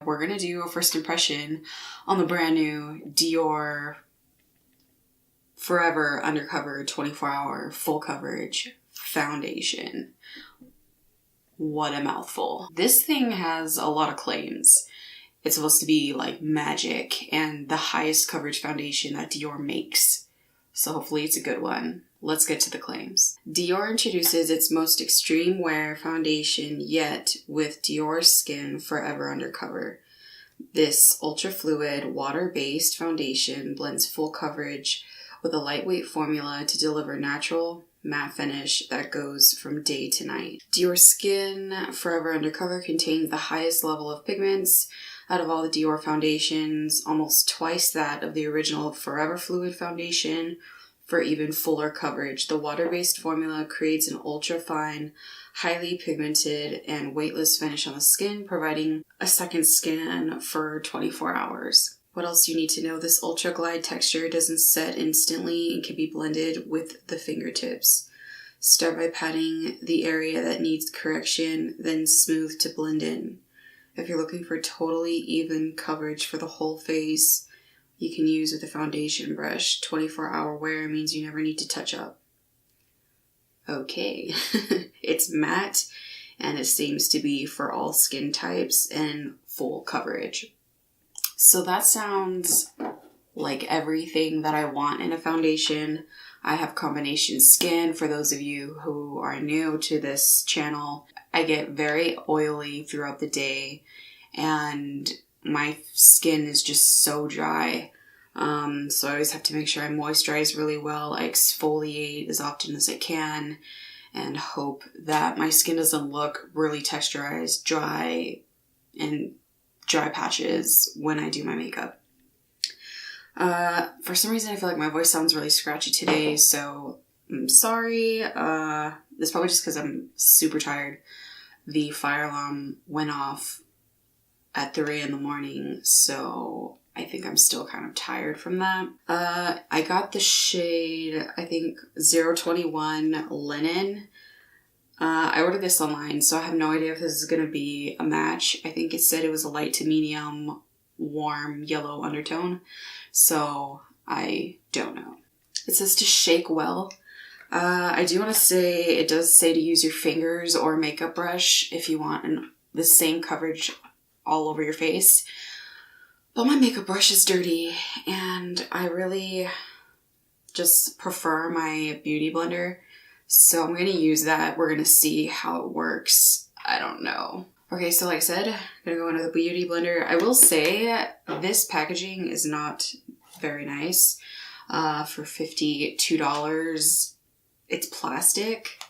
We're going to do a first impression on the brand new Dior Forever Undercover 24-Hour Full Coverage Foundation. What a mouthful. This thing has a lot of claims. It's supposed to be like magic and the highest coverage foundation that Dior makes. So hopefully it's a good one. Let's get to the claims. Dior introduces its most extreme wear foundation yet with Dior Skin Forever Undercover. This ultra-fluid, water-based foundation blends full coverage with a lightweight formula to deliver natural, matte finish that goes from day to night. Dior Skin Forever Undercover contains the highest level of pigments out of all the Dior foundations, almost twice that of the original Forever Fluid foundation for even fuller coverage. The water-based formula creates an ultra-fine, highly pigmented, and weightless finish on the skin, providing a second skin for 24 hours. What else do you need to know? This Ultra Glide texture doesn't set instantly and can be blended with the fingertips. Start by patting the area that needs correction, then smooth to blend in. If you're looking for totally even coverage for the whole face, you can use with a foundation brush. 24-hour wear means you never need to touch up. Okay, it's matte and it seems to be for all skin types and full coverage. So that sounds like everything that I want in a foundation. I have combination skin. For those of you who are new to this channel, I get very oily throughout the day and my skin is just so dry. So I always have to make sure I moisturize really well. I exfoliate as often as I can and hope that my skin doesn't look really texturized, dry, and dry patches when I do my makeup. For some reason I feel like my voice sounds really scratchy today, so I'm sorry. It's probably just because I'm super tired. The fire alarm went off at 3 in the morning, so I think I'm still kind of tired from that. I got the shade, I think 021 Linen. I ordered this online, so I have no idea if this is going to be a match. I think it said it was a light to medium, warm yellow undertone, so I don't know. It says to shake well. I do want to say, it does say to use your fingers or makeup brush if you want the same coverage all over your face. But my makeup brush is dirty, and I really just prefer my beauty blender. So I'm going to use that. We're going to see how it works. I don't know. Okay, so like I said, I'm going to go into the beauty blender. I will say this packaging is not very nice. For $52, it's plastic,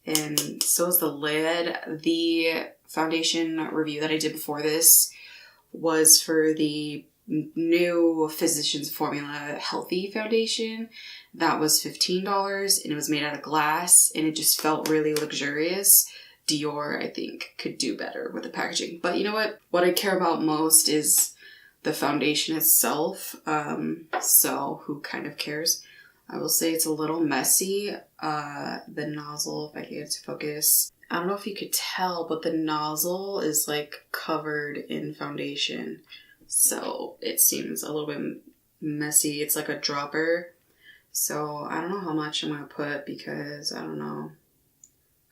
and so is the lid. The foundation review that I did before this was for the new Physicians Formula Healthy Foundation. That was $15 and it was made out of glass and it just felt really luxurious. Dior, I think, could do better with the packaging. But you know what? What I care about most is the foundation itself. So who kind of cares? I will say it's a little messy. The nozzle, if I can get it to focus. I don't know if you could tell, but the nozzle is like covered in foundation. So it seems a little bit messy. It's like a dropper. So I don't know how much I'm going to put because I don't know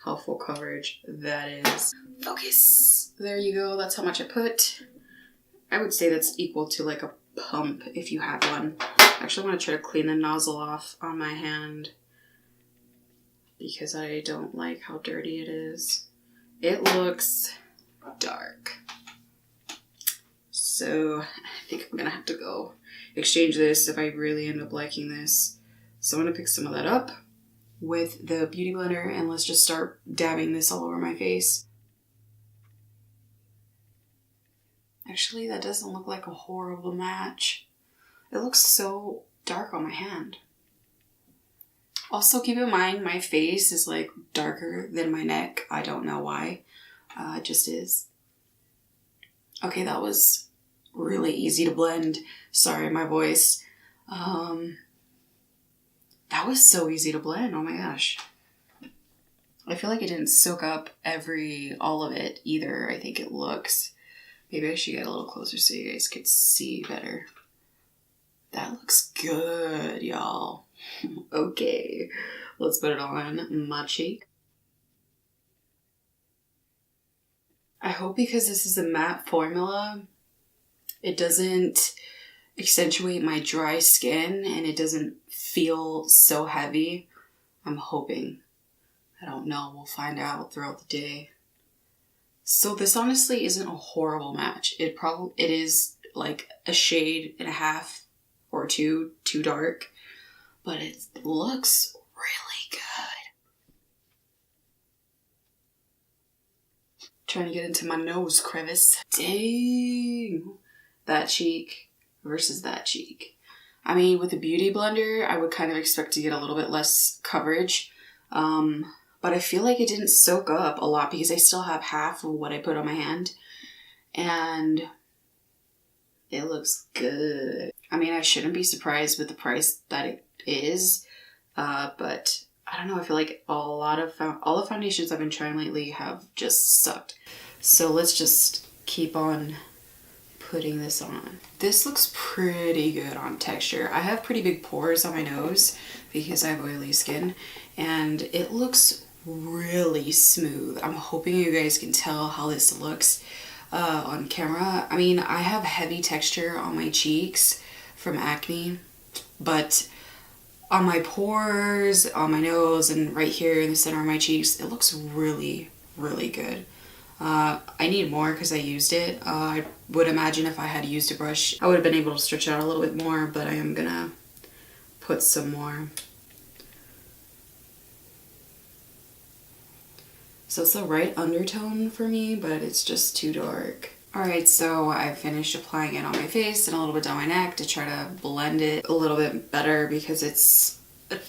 how full coverage that is. Focus. There you go. That's how much I put. I would say that's equal to like a pump if you have one. Actually, I want to try to clean the nozzle off on my hand because I don't like how dirty it is. It looks dark. So I think I'm going to have to go exchange this if I really end up liking this. So I'm going to pick some of that up with the beauty blender and let's just start dabbing this all over my face. Actually, that doesn't look like a horrible match. It looks so dark on my hand. Also, keep in mind, my face is like darker than my neck. I don't know why. It just is. Okay, that was really easy to blend. Sorry, my voice. That was so easy to blend. Oh my gosh. I feel like it didn't soak up all of it either. I think it looks Maybe I should get a little closer so you guys could see better. That looks good, y'all. Okay, let's put it on my cheek. I hope because this is a matte formula, it doesn't accentuate my dry skin and it doesn't feel so heavy. I'm hoping. I don't know. We'll find out throughout the day. So this honestly isn't a horrible match. It is like a shade and a half or two too dark, but it looks really good. Trying to get into my nose crevice. Dang. That cheek versus that cheek. I mean, with a beauty blender, I would kind of expect to get a little bit less coverage. But I feel like it didn't soak up a lot because I still have half of what I put on my hand. And it looks good. I mean, I shouldn't be surprised with the price that it is. But I don't know. I feel like all the foundations I've been trying lately have just sucked. So let's just keep on putting this on. This looks pretty good on texture. I have pretty big pores on my nose because I have oily skin. And it looks really smooth. I'm hoping you guys can tell how this looks on camera. I mean, I have heavy texture on my cheeks from acne, but on my pores, on my nose, and right here in the center of my cheeks, it looks really, really good. I need more because I used it. I would imagine if I had used a brush, I would have been able to stretch out a little bit more, but I am gonna put some more. So it's the right undertone for me, but it's just too dark. Alright, so I finished applying it on my face and a little bit down my neck to try to blend it a little bit better because it's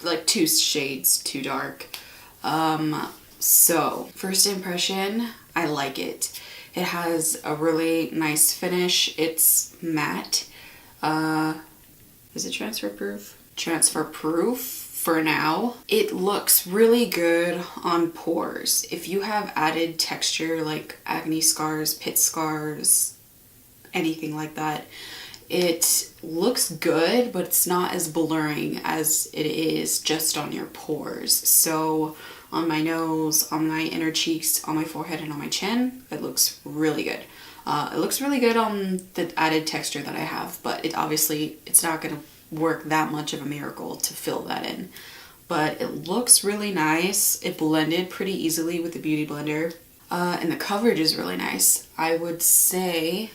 like 2 shades too dark. So first impression, I like it. It has a really nice finish. It's matte. Is it transfer proof? Transfer proof. For now, it looks really good on pores. If you have added texture like acne scars, pit scars, anything like that, it looks good, but it's not as blurring as it is just on your pores. So on my nose, on my inner cheeks, on my forehead, and on my chin, it looks really good. It looks really good on the added texture that I have, but it's not gonna work that much of a miracle to fill that in, but it looks really nice. It blended pretty easily with the beauty blender, and the coverage is really nice. I would say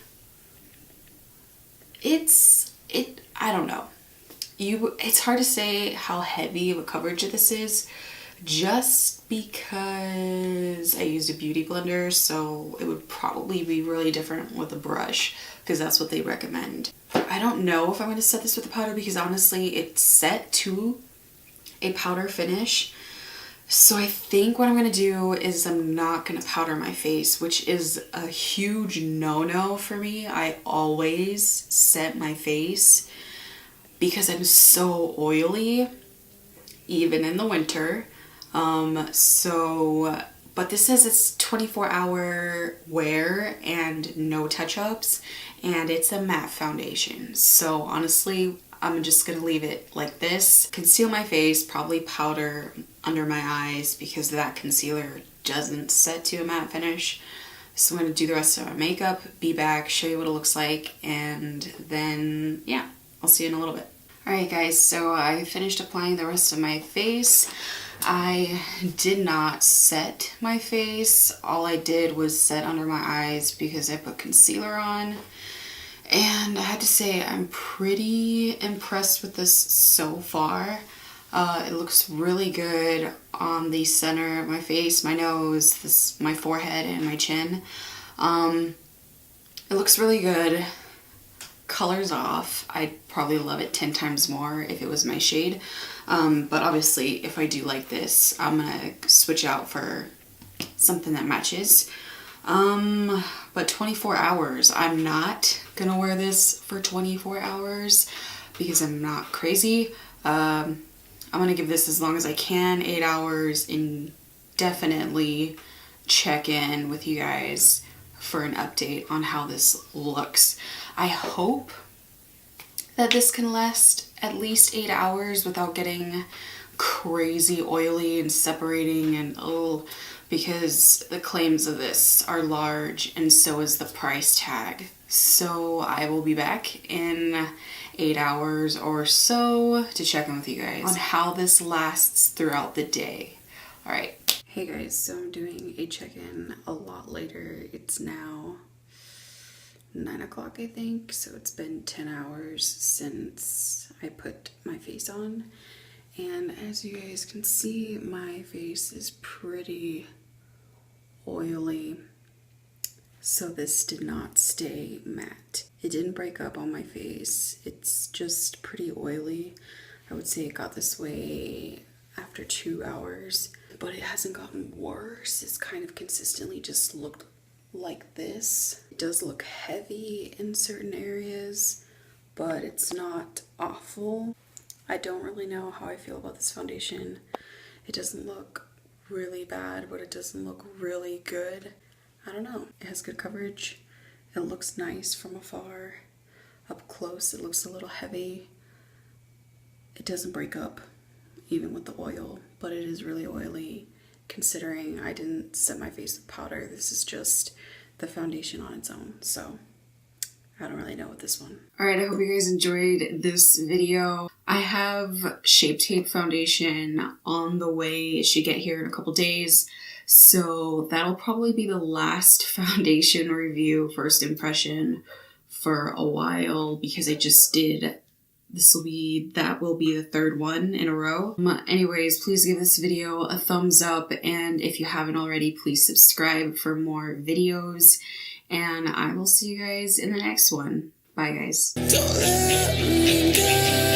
I don't know, it's hard to say how heavy of a coverage this is just because I used a beauty blender, so it would probably be really different with a brush because that's what they recommend. I don't know if I'm going to set this with a powder because honestly it's set to a powder finish. So I think what I'm going to do is I'm not going to powder my face, which is a huge no-no for me. I always set my face because I'm so oily, even in the winter. But this says it's 24-hour wear and no touch-ups, and it's a matte foundation. So honestly, I'm just gonna leave it like this. Conceal my face, probably powder under my eyes because that concealer doesn't set to a matte finish. So I'm gonna do the rest of my makeup, be back, show you what it looks like, and then yeah, I'll see you in a little bit. Alright guys, so I finished applying the rest of my face. I did not set my face. All I did was set under my eyes because I put concealer on. And I have to say I'm pretty impressed with this so far. It looks really good on the center of my face, my nose, my forehead, and my chin. It looks really good. Color's off. I'd probably love it 10 times more if it was my shade. But obviously, if I do like this, I'm gonna switch out for something that matches. But 24 hours. I'm not gonna wear this for 24 hours because I'm not crazy. I'm gonna give this as long as I can, 8 hours, and definitely check in with you guys for an update on how this looks. I hope that this can last at least 8 hours without getting crazy oily and separating and because the claims of this are large and so is the price tag. So I will be back in 8 hours or so to check in with you guys on how this lasts throughout the day. All right. Hey guys, so I'm doing a check-in a lot later. It's now 9 o'clock, I think. So it's been 10 hours since I put my face on. And as you guys can see, my face is pretty oily. So this did not stay matte. It didn't break up on my face. It's just pretty oily. I would say it got this way after 2 hours, but it hasn't gotten worse. It's kind of consistently just looked like this. It does look heavy in certain areas, but it's not awful. I don't really know how I feel about this foundation. It doesn't look really bad, but it doesn't look really good. I don't know. It has good coverage. It looks nice from afar. Up close, it looks a little heavy. It doesn't break up, even with the oil, but it is really oily considering I didn't set my face with powder. This is just the foundation on its own, so I don't really know with this one. All right, I hope you guys enjoyed this video. I have Shape Tape foundation on the way. It should get here in a couple days. So that'll probably be the last foundation review, first impression for a while because I just did. That will be the third one in a row. Anyways, please give this video a thumbs up. And if you haven't already, please subscribe for more videos. And I will see you guys in the next one. Bye, guys. Don't let me go.